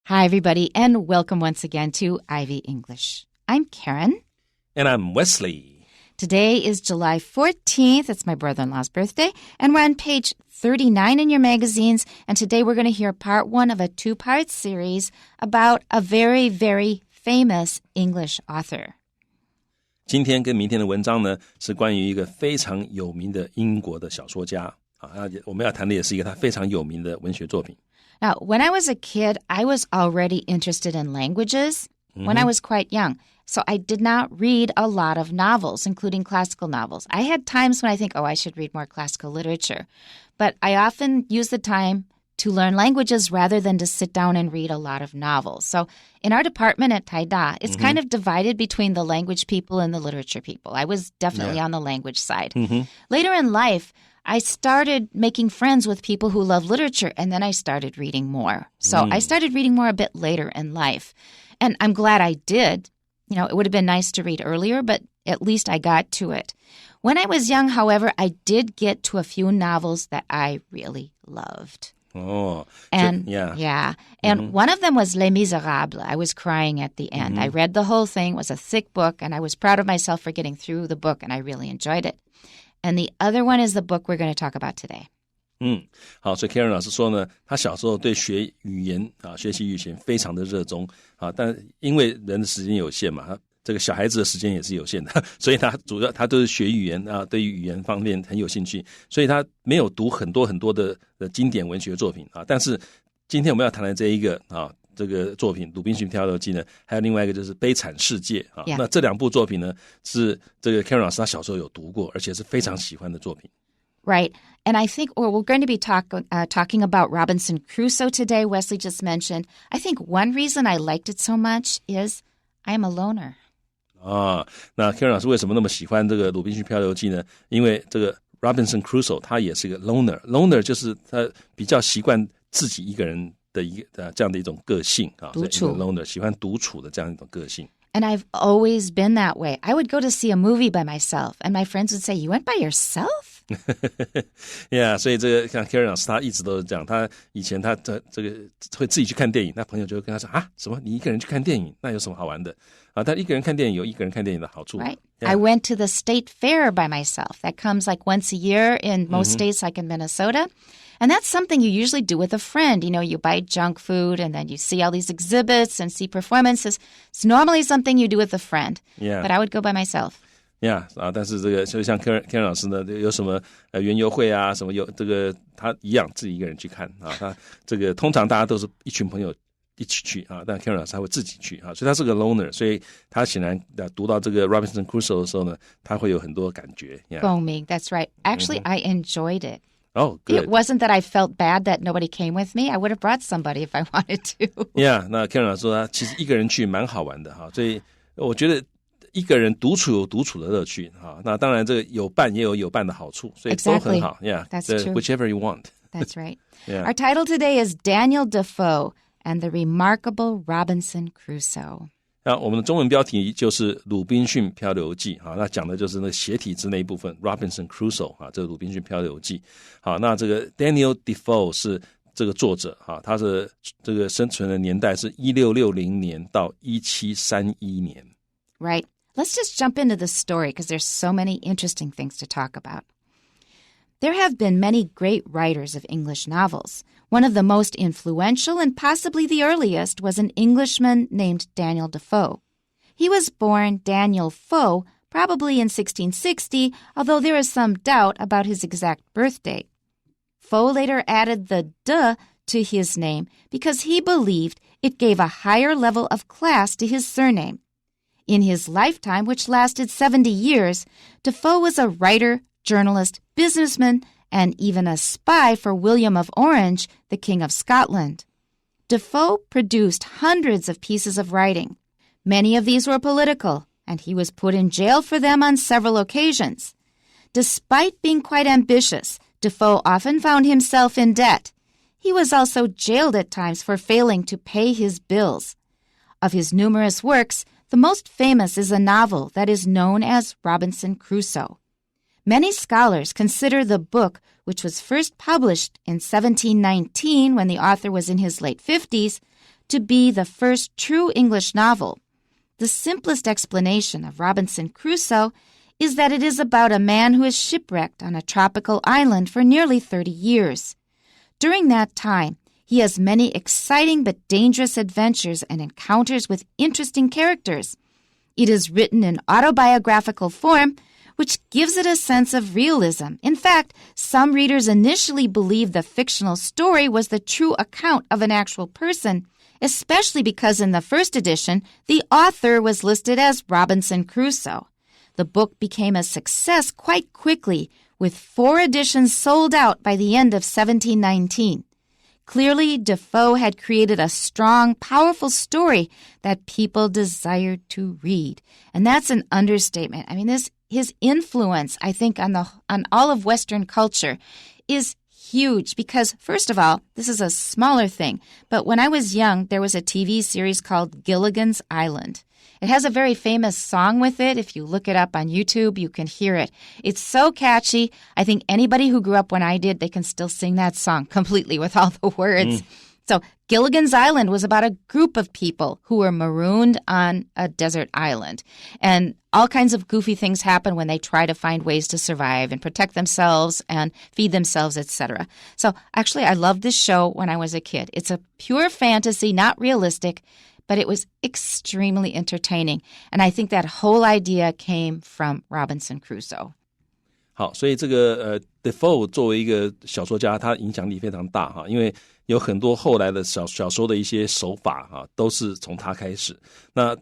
Hi, everybody, and welcome once again to Ivy English. I'm Karen. And I'm Wesley. Today is July 14th. It's my brother-in-law's birthday, and we're on page 39 in your magazines. And today we're going to hear part one of a two-part series about a very, very famous English author. 今天跟明天的文章呢，是关于一个非常有名的英国的小说家啊。我们要谈的也是一个他非常有名的文学作品。Now, when I was a kid, I was already interested in languages when I was quite young. So I did not read a lot of novels, including classical novels. I had times when I think, I should read more classical literature. But I often use the time to learn languages rather than to sit down and read a lot of novels. So in our department at Taida, it's kind of divided between the language people and the literature people. I was definitely on the language side. Later in life, I started making friends with people who love literature, and then I started reading more. So I started reading more a bit later in life. And I'm glad I did. You know, it would have been nice to read earlier, but at least I got to it. When I was young, however, I did get to a few novels that I really loved. Oh, and yeah. And one of them was Les Miserables. I was crying at the end. I read the whole thing. It was a thick book, and I was proud of myself for getting through the book, and I really enjoyed it. And the other one is the book we're going to talk about today. 好，所以 Karen 老师说呢，他小时候对学语言啊，学习语言非常的热衷啊，但因为人的时间有限嘛，这个小孩子的时间也是有限的，所以他主要他都是学语言啊，对于语言方面很有兴趣，所以他没有读很多的经典文学作品啊。但是今天我们要谈的这一个啊，这个作品《鲁滨逊漂流记》呢，还有另外一个就是《悲惨世界》啊。那这两部作品呢，是这个 Karen 老师他小时候有读过，而且是非常喜欢的作品。Right. And I think we're going to be talking about Robinson Crusoe today. Wesley just mentioned. I think one reason I liked it so much is I am a loner. 那 Karen 老师为什么那么喜欢这个《鲁滨逊漂流记》呢？因为这个 Robinson Crusoe 他也是一个 loner 就是他比较习惯自己一个人的这样的一种个性啊，独处 loner 喜欢独处的这样一种个性。And I've always been that way. I would go to see a movie by myself, and my friends would say, "You went by yourself?" Yeah, 所以这个像 Karen 老师他一直都是这样。他以前他这个会自己去看电影，那朋友就会跟他说什么你一个人去看电影，那有什么好玩的啊？但一个人看电影有一个人看电影的好处。Right. Yeah. I went to the state fair by myself. That comes like once a year in most states, like in Minnesota. And that's something you usually do with a friend. You know, you buy junk food and then you see all these exhibits and see performances. It's normally something you do with a friend. Yeah. But I would go by myself. Yeah, 但是这个就像 Karen 老师呢，有什么园游会啊，什么有这个他一样自己一个人去看啊。他这个通常大家都是一群朋友一起去啊，但 Karen 老师他会自己去啊，所以他是个 loner， 所以他显然读到这个 Robinson Crusoe 的时候呢，他会有很多感觉。Foaming, that's right. Actually, I enjoyed it. Oh, good. It wasn't that I felt bad that nobody came with me. I would have brought somebody if I wanted to. Yeah, 那 Karen 老师说他其实一个人去蛮好玩的哈，所以我觉得一个人独处有独处的乐趣哈。那当然这个有伴也有有伴的好处，所以都很好。Yeah, that's true. Whichever you want. That's right. Yeah. Our title today is Daniel Defoe and the Remarkable Robinson Crusoe. 那我们的中文标题就是《鲁滨逊漂流记》啊，那讲的就是那个斜体字那一部分 Robinson Crusoe 啊，这个《鲁滨逊漂流记》。好，那这个 Daniel Defoe 是这个作者啊，他是这个生存的年代是1660年到1731年。Right. Let's just jump into the story because there's so many interesting things to talk about. There have been many great writers of English novels. One of the most influential and possibly the earliest was an Englishman named Daniel Defoe. He was born Daniel Foe probably in 1660, although there is some doubt about his exact birth date. Foe later added the "de" to his name because he believed it gave a higher level of class to his surname. In his lifetime, which lasted 70 years, Defoe was a writer, journalist, businessman, and even a spy for William of Orange, the King of Scotland. Defoe produced hundreds of pieces of writing. Many of these were political, and he was put in jail for them on several occasions. Despite being quite ambitious, Defoe often found himself in debt. He was also jailed at times for failing to pay his bills. Of his numerous works, the most famous is a novel that is known as Robinson Crusoe. Many scholars consider the book, which was first published in 1719 when the author was in his late 50s, to be the first true English novel. The simplest explanation of Robinson Crusoe is that it is about a man who is shipwrecked on a tropical island for nearly 30 years. During that time, he has many exciting but dangerous adventures and encounters with interesting characters. It is written in autobiographical form, which gives it a sense of realism. In fact, some readers initially believed the fictional story was the true account of an actual person, especially because in the first edition, the author was listed as Robinson Crusoe. The book became a success quite quickly, with 4 editions sold out by the end of 1719. Clearly, Defoe had created a strong, powerful story that people desired to read. And that's an understatement. I mean, his influence, I think, on all of Western culture is huge because, first of all, this is a smaller thing. But when I was young, there was a TV series called Gilligan's Island. It has a very famous song with it. If you look it up on YouTube, you can hear it. It's so catchy. I think anybody who grew up when I did, they can still sing that song completely with all the words. So Gilligan's Island was about a group of people who were marooned on a desert island. And all kinds of goofy things happen when they try to find ways to survive and protect themselves and feed themselves, etc. So actually, I loved this show when I was a kid. It's a pure fantasy, not realistic, but it was extremely entertaining. And I think that whole idea came from Robinson Crusoe. 好，所以这个Defoe 作为一个小说家，他影响力非常大哈，因为有很多后来的小说的一些手法哈，都是从他开始。那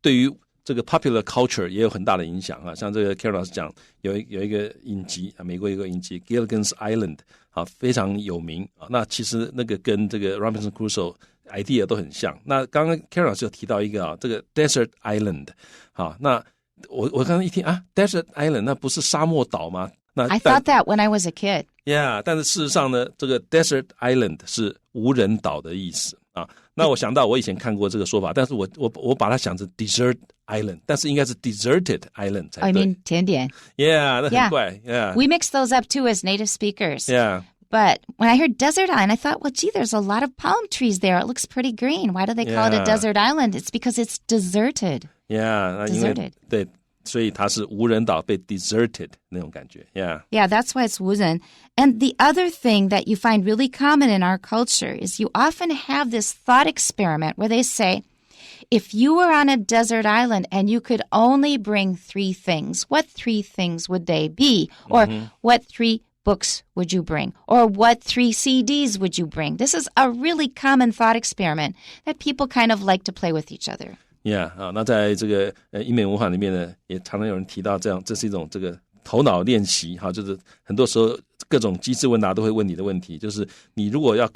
对于这个 popular culture 也有很大的影响啊，像这个 Karen 老师讲，有一个影集啊，美国有一个影集 Gilligan's Island 啊，非常有名啊。那其实那个跟这个 Robinson Crusoe idea 都很像。那刚刚 Karen 老师有提到一个啊，这个 Desert Island 啊，那我刚刚一听啊 ，Desert Island 那不是沙漠岛吗？那 I thought that when I was a kid. Yeah， 但是事实上呢，这个 Desert Island 是无人岛的意思啊。那我想到我以前看过这个说法，但是我把它想成 Desert Island， 但是应该是 Deserted Island 才对。I mean 甜点。Yeah， 那很怪。Yeah， we mix those up too as native speakers. Yeah。But when I heard desert island, I thought, well, gee, there's a lot of palm trees there. It looks pretty green. Why do they call it a desert island? It's because it's deserted. Yeah， deserted. 对，所以它是无人岛被 deserted 那种感觉。Yeah, that's why it's 无人. And the other thing that you find really common in our culture is you often have this thought experiment where they say, if you were on a desert island and you could only bring 3 things, what 3 things would they be? Or what 3 books would you bring? Or what 3 CDs would you bring? This is a really common thought experiment that people kind of like to play with each other. Yeah， 那在这个英美文化里面呢，也常常有人提到这样，这是一种这个头脑练习哈，就是很多时候各种机智问答都会问你的问题，就是你如果要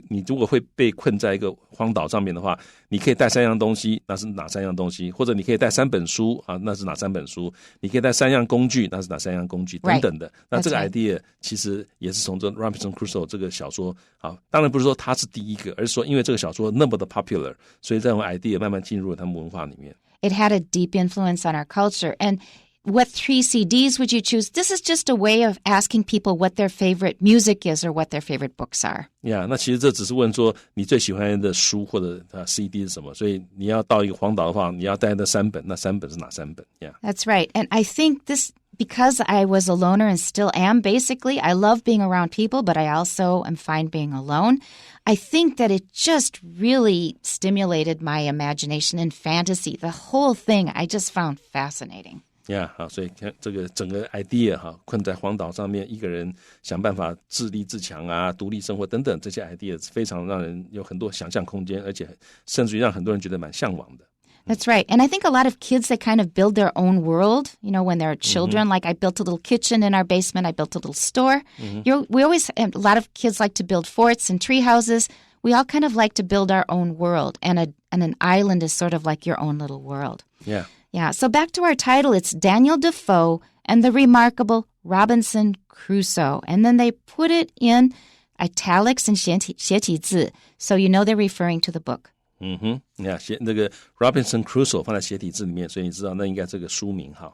你如果会被困在一个荒岛上面的话，你可以带3样东西，那是哪3样东西？或者你可以带3本书啊，那是哪3本书？你可以带3样工具，那是哪3样工具？等等的。那这个 idea 其实也是从这 Robinson Crusoe 这个小说啊，当然不是说他是第一个，而是说因为这个小说那么的 popular， 所以这种 idea 慢慢进入了他们文化里面。It had a deep influence on our culture, and what 3 CDs would you choose? This is just a way of asking people what their favorite music is or what their favorite books are. Yeah， 那其实这只是问说你最喜欢的书或者CD 是什么，所以你要到一个荒岛的话，你要带那3本，那3本是哪3本 ？Yeah， That's right. And I think this, because I was a loner and still am basically, I love being around people, but I also am fine being alone. I think that it just really stimulated my imagination and fantasy. The whole thing I just found fascinating.Yeah， 好，所以这个整个 idea 哈，困在荒岛上面，一个人想办法自立自强啊，独立生活等等，这些 idea 非常让人有很多想象空间，而且甚至于让很多人觉得蛮向往的。That's right. And I think a lot of kids, they kind of build their own world, you know, when they're children. Like I built a little kitchen in our basement. I built a little store. We always, a lot of kids like to build forts and tree houses. We all kind of like to build our own world. And an island is sort of like your own little world. Yeah, so back to our title. It's Daniel Defoe and the Remarkable Robinson Crusoe. And then they put it in italics and 斜体字, so you know they're referring to the book. 那个 Robinson Crusoe 放在斜体字里面，所以你知道那应该这个书名哈。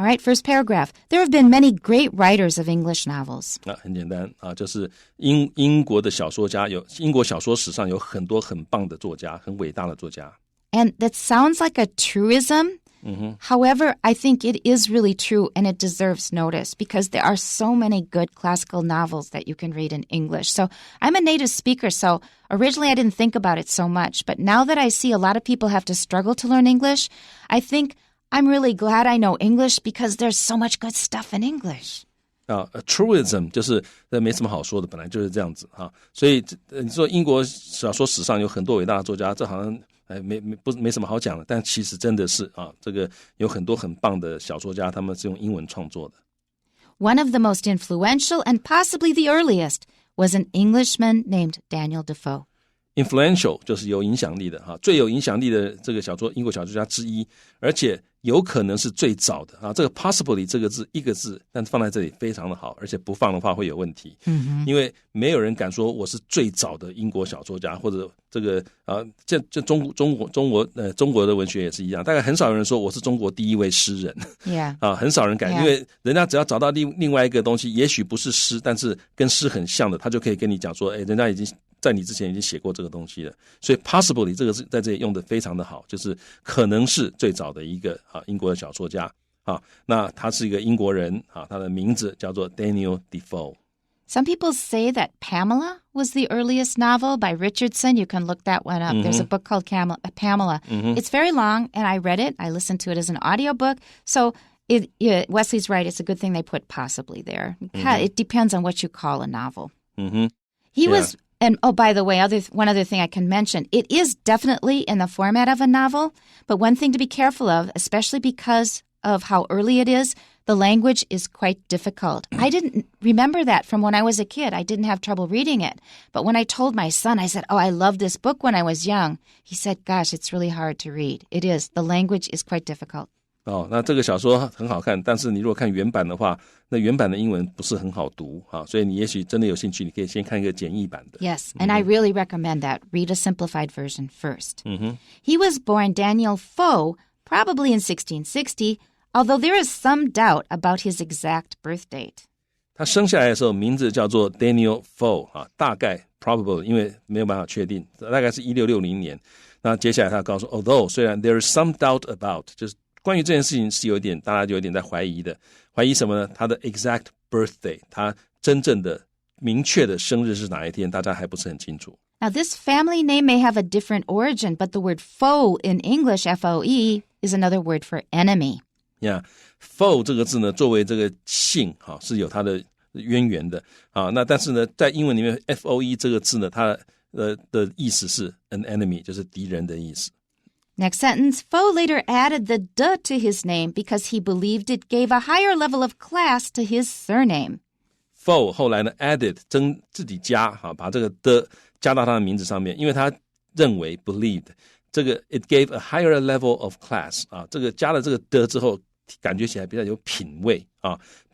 All right, first paragraph. There have been many great writers of English novels. 很简单就是英国的小说家英国小说史上有很多很棒的作家，很伟大的作家。And that sounds like a truism. However, I think it is really true and it deserves notice because there are so many good classical novels that you can read in English. So I'm a native speaker, so originally I didn't think about it so much. But now that I see a lot of people have to struggle to learn English, I think I'm really glad I know English because there's so much good stuff in English. A truism 就是没什么好说的，本来就是这样子所以你说英国小说史上有很多伟大的作家，这好像没什么好讲的，但其实真的是这个有很多很棒的小说家，他们是用英文创作的。One of the most influential and possibly the earliest was an Englishman named Daniel Defoe. Influential 就是有影响力的最有影响力的这个英国小说家之一，而且有可能是最早的这个 possibly 这个字一个字，但放在这里非常的好，而且不放的话会有问题。因为没有人敢说我是最早的英国小说家，或者这个这中国的文学也是一样，大概很少有人说我是中国第一位诗人。很少人敢，因为人家只要找到另外一个东西，也许不是诗，但是跟诗很像的，他就可以跟你讲说，人家已经在你之前已经写过这个东西了，所以 possibly 这个字在这里用的非常的好，就是可能是最早的一个英国的小说家那他是一个英国人他的名字叫做 Daniel Defoe. Some people say that Pamela was the earliest novel by Richardson. You can look that one up. There's a book called Pamela. It's very long, and I read it. I listened to it as an audiobook. So Wesley's right. It's a good thing they put possibly there. It depends on what you call a novel. He was... And, oh, by the way, one other thing I can mention, it is definitely in the format of a novel, but one thing to be careful of, especially because of how early it is, the language is quite difficult. I didn't remember that from when I was a kid. I didn't have trouble reading it. But when I told my son, I said, I loved this book when I was young. He said, gosh, it's really hard to read. It is. The language is quite difficult. 那这个小说很好看，但是你如果看原版的话，那原版的英文不是很好读所以你也许真的有兴趣，你可以先看一个简易版的。Yes, and I really recommend that. Read a simplified version first. He was born Daniel Defoe probably in 1660, although there is some doubt about his exact birth date. 他生下来的时候名字叫做 Daniel Defoe 大概 probable 因为没有办法确定，大概是1660年。那接下来他告诉 although 虽然 there is some doubt about 就是关于这件事情是大家有点在怀疑的，怀疑什么呢？他的 exact birthday， 他真正的明确的生日是哪一天，大家还不是很清楚。Now, this family name may have a different origin, but the word foe in English, F-O-E, is another word for enemy. Foe 这个字呢，作为这个姓是有它的渊源的那但是呢，在英文里面 F-O-E 这个字呢，它的意思是 an enemy， 就是敌人的意思。Next sentence, Foe later added the "de" to his name because he believed it gave a higher level of class to his surname. Foe 后来呢 added 自己加把这个的加到他的名字上面，因为他认为 believed 这个 it gave a higher level of class 这个加了这个的之后，感觉起来比较有品味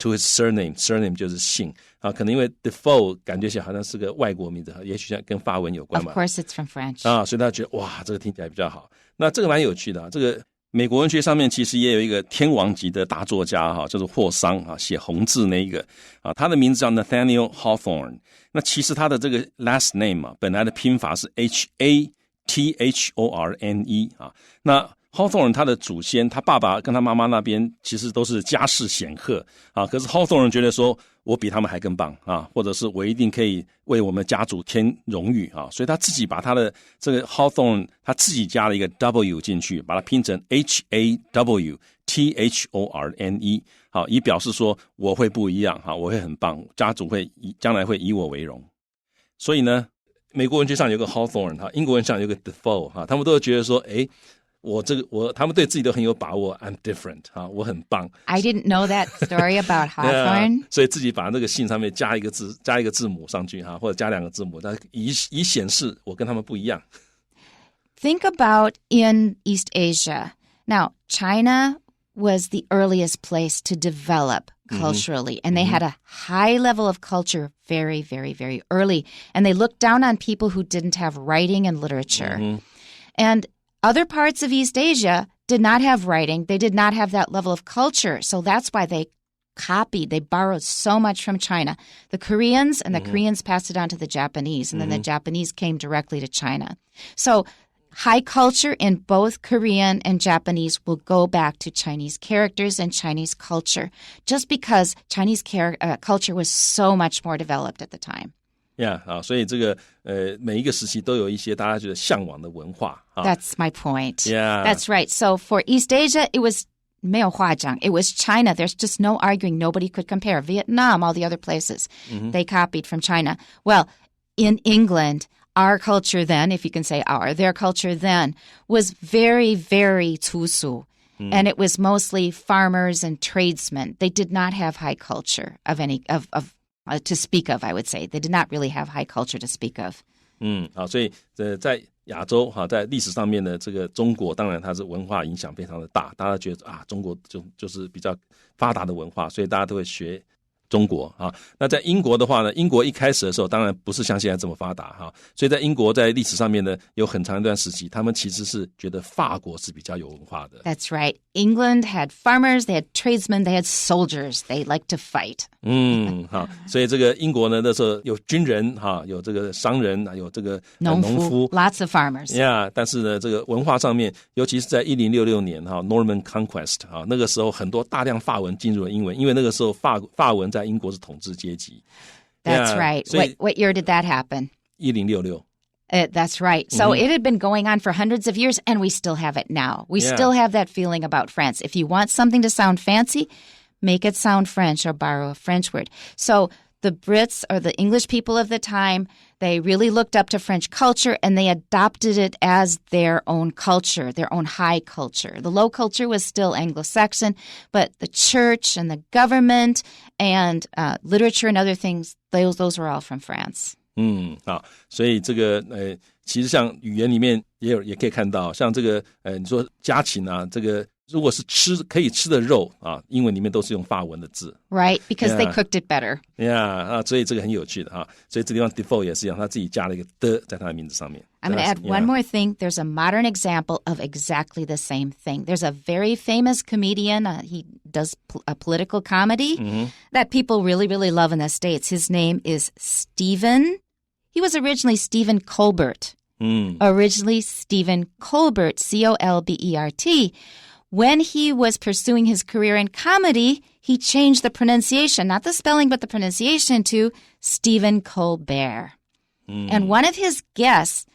to his surname 就是姓可能因为 Defoe 感觉起来好像是个外国名字，也许跟法文有关吧。Of course it's from French. 所以他觉得哇，这个听起来比较好。那这个蛮有趣的这个美国文学上面其实也有一个天王级的大作家叫做霍桑写红字那一个他的名字叫 Nathaniel Hawthorne。那其实他的这个 last name 本来的拼法是 H-A-T-H-O-R-N-E 那Hawthorne 他的祖先，他爸爸跟他妈妈那边其实都是家世显赫可是 Hawthorne 觉得说我比他们还更棒或者是我一定可以为我们家族添荣誉所以他自己把他的这个 Hawthorne 他自己加了一个 W 进去，把它拼成 H-A-W-T-H-O-R-N-E 以表示说我会不一样我会很棒，家族将来会以我为荣。所以呢，美国文学上有个 Hawthorne 英国文学上有个 Defoe 他们都觉得说他们对自己都很有把握 I'm different 我很棒。 I didn't know that story about Hawthorne. 所以自己把那个姓上面加一个字母上去或者加两个字母，以显示我跟他们不一样。Think about in East Asia. Now, China was the earliest place to develop culturally, and they had a high level of culture very, very, very early, and they looked down on people who didn't have writing and literature. And other parts of East Asia, did not have writing. They did not have that level of culture. So that's why they borrowed so much from China. The Koreans, and the Koreans passed it on to the Japanese, and then the Japanese came directly to China. So high culture in both Korean and Japanese will go back to Chinese characters and Chinese culture, just because Chinese culture was so much more developed at the time. Yeah, 所以这个每一个时期都有一些大家觉得向往的文化。That's my point. Yeah. That's right. So for East Asia, it was 没有话讲. It was China. There's just no arguing. Nobody could compare. Vietnam, all the other places, they copied from China. Well, in England, our culture then, if you can say their culture then, was very, very 粗俗. And it was mostly farmers and tradesmen. They did not have high culture of any to speak of, I would say. They did not really have high culture to speak of. 好，所以在亚洲在历史上面的这个中国，当然它是文化影响非常的大，大家觉得中国就是比较发达的文化，所以大家都会学中国那在英国的话呢，英国一开始的时候当然不是像现在这么发达所以在英国在历史上面呢有很长一段时期，他们其实是觉得法国是比较有文化的。 That's right. England had farmers, they had tradesmen, they had soldiers. They liked to fight. 好，所以这个英国呢那时候有军人有这个商人，有这个农夫 Lots of farmers. Yeah, 但是呢这个文化上面，尤其是在1066年Norman Conquest 那个时候很多大量法文进入了英文，因为那个时候法文在英国是统治阶级。 That's right. What year did that happen? 1066. That's right. So it had been going on for hundreds of years, and we still have it now. We still have that feeling about France. If you want something to sound fancy, make it sound French or borrow a French word. So the Brits or the English people of the time, they really looked up to French culture, and they adopted it as their own culture, their own high culture. The low culture was still Anglo-Saxon, but the church and the government and literature and other things, those were all from France. 好，所以这个其实像语言里面也可以看到，像这个你说家禽这个如果是可以吃的肉英文里面都是用法文的字。 Right, because they cooked it better. Yeah, 所以这个很有趣的所以这地方 Defoe 也是一样，他自己加了一个的在他的名字上面。 I'm going to add one more thing. There's a modern example of exactly the same thing. There's a very famous comedian. He does a political comedy that people really, really love in the States. His name is Stephen. He was originally Stephen Colbert. Originally Stephen Colbert, Colbert. When he was pursuing his career in comedy, he changed the pronunciation, not the spelling, but the pronunciation to Stephen Colbert. And one of his guests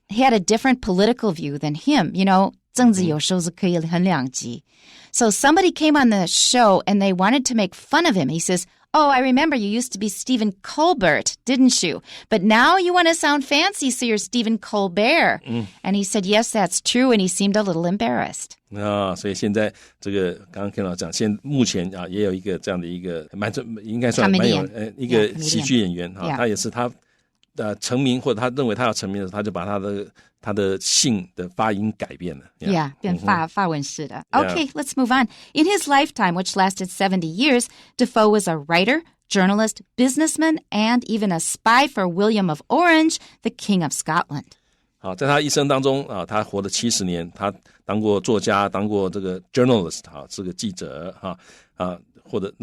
had a different political view than him. You know, 政治有时候是可以很两极. So somebody came on the show and they wanted to make fun of him. He says, "Oh, I remember you used to be Stephen Colbert, didn't you? But now you want to sound fancy, so you're Stephen Colbert." And he said, "Yes, that's true." And he seemed a little embarrassed. 所以现在这个刚刚Ken老师讲，目前也有一个这样的一个应该算蛮有一个喜剧演员他也是他成名或者他认为他要成名的时候，他就把他的姓的发音改变了。Yeah, 变法文式的。Okay, let's move on. In his lifetime, which lasted 70 years, Defoe was a writer, journalist, businessman, and even a spy for William of Orange, the King of Scotland. 好，在他一生当中他活了70年，他当过作家，当过这个 journalist 是个记者或者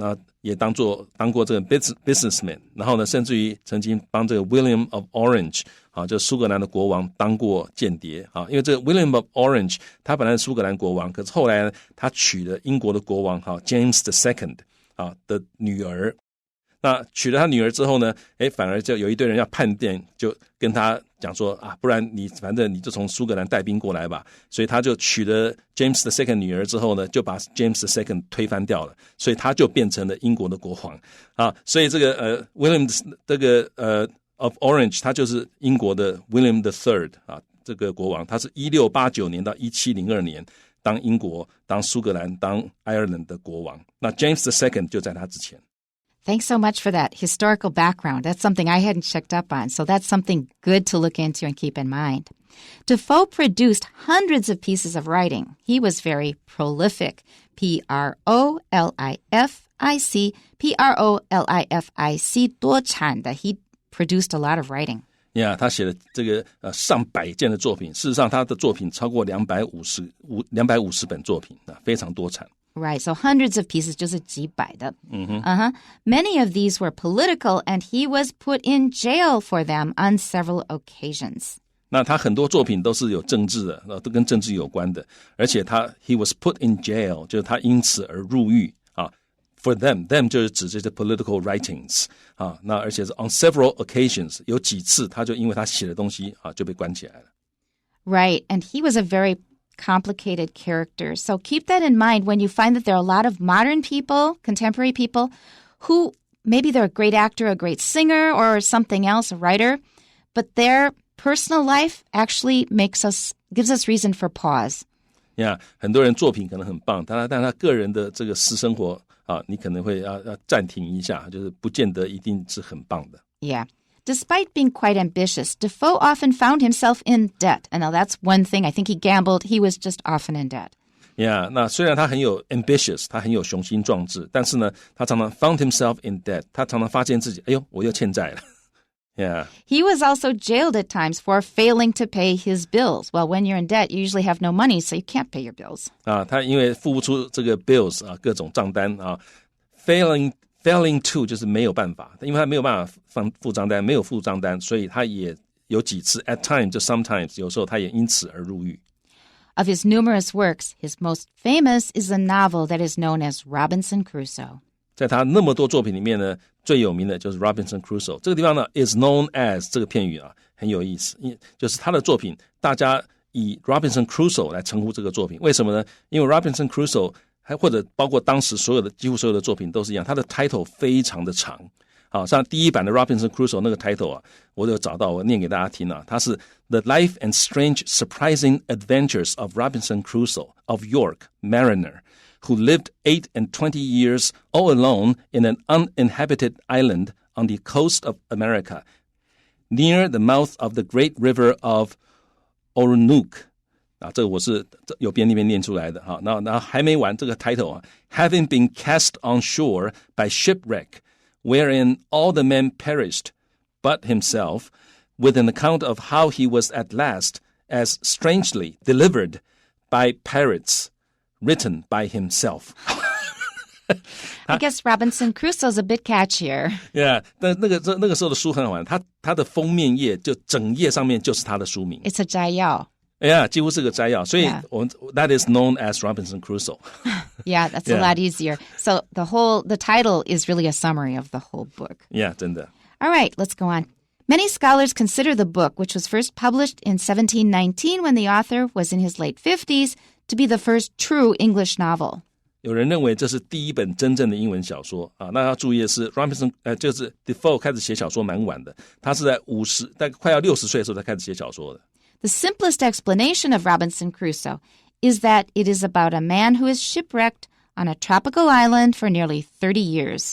也当过这个 businessman， 然后呢，甚至于曾经帮这个 William of Orange 就苏格兰的国王当过间谍因为这个 William of Orange 他本来是苏格兰国王，可是后来呢，他娶了英国的国王James the Second 的女儿。那娶了他女儿之后呢，反而就有一堆人要叛变，就跟他讲说不然反正你就从苏格兰带兵过来吧。所以他就娶了 James the Second 女儿之后呢，就把 James the Second 推翻掉了，所以他就变成了英国的国王所以这个William 这个of Orange 他就是英国的 William the Third 这个国王，他是1689年到1702年当英国、当苏格兰、当爱尔兰的国王。那 James the Second 就在他之前。Thanks so much for that historical background. That's something I hadn't checked up on, so that's something good to look into and keep in mind. Defoe produced hundreds of pieces of writing. He was very prolific. Prolific, 多产的. He produced a lot of writing. 他写了这个上百件的作品，事实上他的作品超过250本作品，非常多产。Right, so hundreds of pieces 就是几百的。Many of these were political, and he was put in jail for them on several occasions. 那他很多作品都是有政治的，都跟政治有关的，而且he was put in jail， 就是他因此而入狱啊。For them 就是指这些 political writings 啊，那而且是 on several occasions， 有几次他就因为他写的东西啊就被关起来了。Right, and he was a very complicated character. So keep that in mind when you find that there are a lot of modern people, contemporary people, who maybe they're a great actor, a great singer, or something else, a writer, but their personal life actually gives us reason for pause. 很多人作品可能很棒，但他个人的这个私生活啊，你可能会要暂停一下，就是不见得一定是很棒的。Despite being quite ambitious, Defoe often found himself in debt. And now that's one thing. I think he gambled. He was just often in debt. 那虽然他很有 ambitious， 他很有雄心壮志，但是呢，他常常 found himself in debt。他常常发现自己，哎呦，我又欠债了。He was also jailed at times for failing to pay his bills. Well, when you're in debt, you usually have no money, so you can't pay your bills. 他因为付不出这个 bills 各种账单Failing to 就是没有办法，因为他没有办法付账单，没有付账单，所以他也有几次 at times 就 sometimes 有时候他也因此而入狱。Of his numerous works, his most famous is a novel that is known as Robinson Crusoe. 在他那么多作品里面呢，最有名的就是 Robinson Crusoe。这个地方呢 is known as 这个片语很有意思，就是他的作品大家以 Robinson Crusoe 来称呼这个作品，为什么呢？因为 Robinson Crusoe还或者包括当时几乎所有的作品都是一样，它的 title 非常的长。好，像第一版的 Robinson Crusoe 那个 title 我有找到，我念给大家听它是 The Life and Strange Surprising Adventures of Robinson Crusoe of York, Mariner, who lived 28 years all alone in an uninhabited island on the coast of America, near the mouth of the great river of Orinoco.这个我是有边那边念出来的哈，然后还没完这个 title having been cast on shore by shipwreck, wherein all the men perished, but himself, with an account of how he was at last, as strangely delivered by pirates, written by himself. I guess Robinson Crusoe's a bit catchier. 但那个时候的书很好玩，它的封面页就整页上面就是它的书名。It's a 摘要。几乎是个摘要，所以that is known as Robinson Crusoe. Yeah, that's a lot easier. So the title is really a summary of the whole book. Yeah, 真的。All right, let's go on. Many scholars consider the book, which was first published in 1719 when the author was in his late 50s, to be the first true English novel. 有人认为这是第一本真正的英文小说那要注意的是 Robinson 就是 Defoe 开始写小说蛮晚的，他是在大概快要60岁的时候才开始写小说的。The simplest explanation of Robinson Crusoe is that it is about a man who is shipwrecked on a tropical island for nearly 30 years.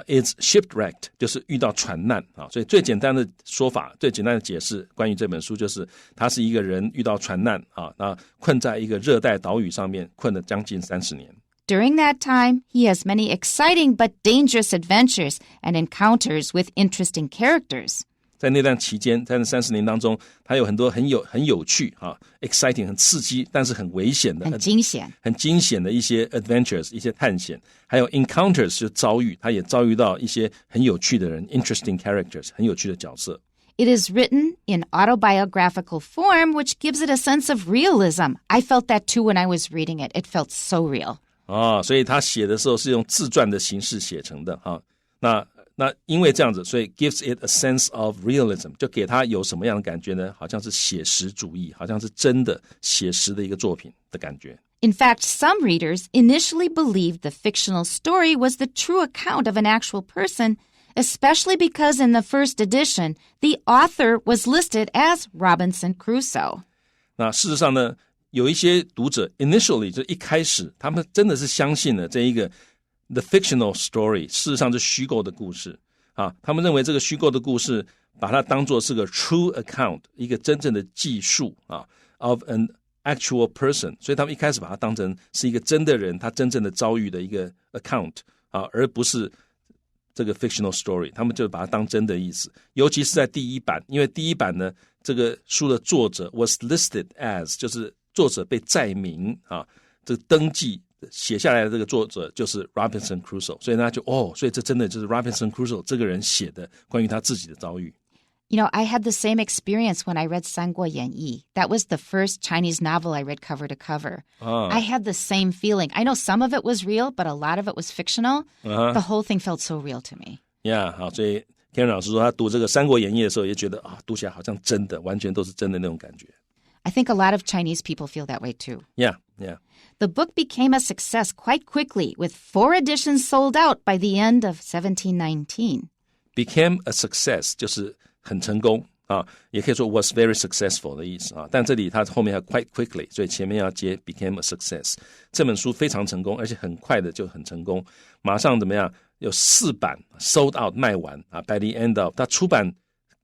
It's shipwrecked 就是遇到船难所以最简单的说法，最简单的解释关于这本书就是他是一个人遇到船难那困在一个热带岛屿上面，困了将近30年。During that time, he has many exciting but dangerous adventures and encounters with interesting characters. 在那段期间，在那30年当中，他有很多很有趣exciting 很刺激，但是很危险的，很惊险的一些 adventures 一些探险，还有 encounters 就遭遇，他也遭遇到一些很有趣的人 interesting characters 很有趣的角色。It is written in autobiographical form, which gives it a sense of realism. I felt that too when I was reading it. It felt so real. 所以他写的时候是用自传的形式写成的那因为这样子，所以 gives it a sense of realism， 就给他有什么样的感觉呢？好像是写实主义，好像是真的写实的一个作品的感觉。In fact, some readers initially believed the fictional story was the true account of an actual person, especially because in the first edition, the author was listed as Robinson Crusoe. 那事实上呢，有一些读者 initially 就一开始，他们真的是相信了这一个The fictional story 事实上是虚构的故事他们认为这个虚构的故事把它当作是个 true account 一个真正的记述of an actual person， 所以他们一开始把它当成是一个真的人他真正的遭遇的一个 account而不是这个 fictional story， 他们就把它当真的意思。尤其是在第一版，因为第一版呢，这个书的作者 was listed as， 就是作者被载明啊，这个登记写下来的这个作者就是 Robinson Crusoe， 所以他就所以这真的就是 Robinson Crusoe 这个人写的关于他自己的遭遇。You know, I had the same experience when I read 三国演义. That was the first Chinese novel I read cover to cover. I had the same feeling. I know some of it was real, but a lot of it was fictional. The whole thing felt so real to me. Yeah, 好，所以 Karen 老师说他读这个三国演义的时候也觉得读起来好像真的，完全都是真的那种感觉。I think a lot of Chinese people feel that way too. Yeah. The book became a success quite quickly, with 4 editions sold out by the end of 1719. Became a success 就是很成功啊，也可以说 was very successful 的意思啊。但这里它后面要 quite quickly， 所以前面要接 became a success。这本书非常成功，而且很快的就很成功，马上怎么样？有4版 sold out 卖完啊。By the end of 它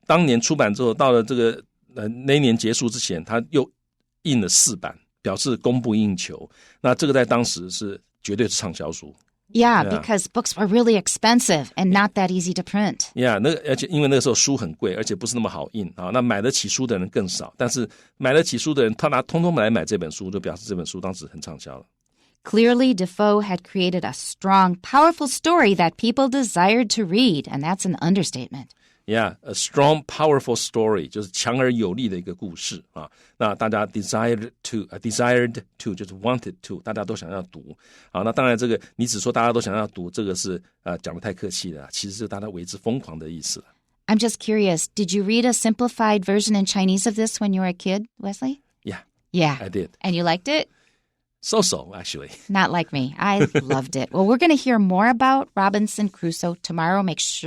当年出版之后，到了这个那一年结束之前，它又印了4版，表示供不应求。那这个在当时是绝对是畅销书。Yeah, because books were really expensive and not that easy to print. Yeah, 而且因为那个时候书很贵，而且不是那么好印啊。那买得起书的人更少，但是买得起书的人，他通通来买这本书，就表示这本书当时很畅销了。Clearly, Defoe had created a strong, powerful story that people desired to read, and that's an understatement. Yeah, a strong, powerful story 就是强而有力的一个故事啊。那大家 desired to 就是 wanted to， 大家都想要读。好，那当然这个你只说大家都想要读，这个是讲得太客气了，其实是大家为之疯狂的意思了。I'm just curious, did you read a simplified version in Chinese of this when you were a kid, Wesley? Yeah, I did. And you liked it? So, actually. Not like me. I loved it. Well, we're going to hear more about Robinson Crusoe tomorrow. Make sure